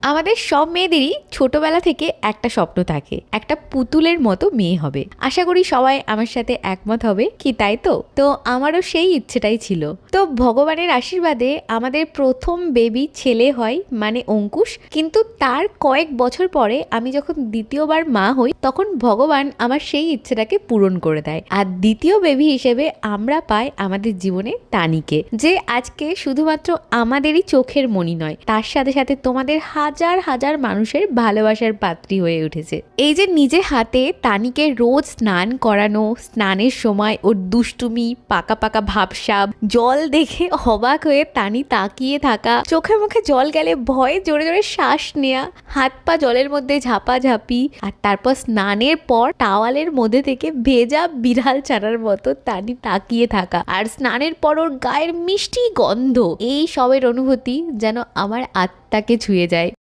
আমাদের সব মেয়েদেরই ছোটবেলা থেকে একটা স্বপ্ন থাকে, একটা পুতুলের মতো মেয়ে হবে। আশা করি সবাই আমার সাথে একমত হবে কি, তাই তো? তো আমারও সেই ইচ্ছেটাই ছিল। তো ভগবানের আশীর্বাদে আমাদের প্রথম বেবি ছেলে হয়, মানে অঙ্কুশ। কিন্তু তার কয়েক বছর পরে আমি যখন দ্বিতীয়বার মা হই, তখন ভগবান আমার সেই ইচ্ছেটাকে পূরণ করে দেয়। আর দ্বিতীয় বেবি হিসেবে আমরা পাই আমাদের জীবনে তানিকে, যে আজকে শুধুমাত্র আমাদেরই চোখের মণি নয়, তার সাথে সাথে তোমাদের হাজার হাজার মানুষের ভালোবাসার পাত্রী হয়ে উঠেছে। এই যে নিজে হাতে তানিকে রোজ স্নান করানো, স্নানের সময় ওর দুষ্টুমি, পাকা পাকা ভাবসাব, জল দেখে অবাক হয়ে তানি তাকিয়ে থাকা, চোখে মুখে জল গেলে ভয়ে জোরে জোরে শ্বাস নেয়া, হাত পা জলের মধ্যে ঝাপাঝাপি, আর তারপর স্নানের পর টাওয়ালের মধ্যে থেকে ভেজা বিড়াল ছানার মতো তানি তাকিয়ে থাকা, আর স্নানের পর ওর গায়ের মিষ্টি গন্ধ, এই সবের অনুভূতি যেন আমার আত্মাকে ছুঁয়ে যায়।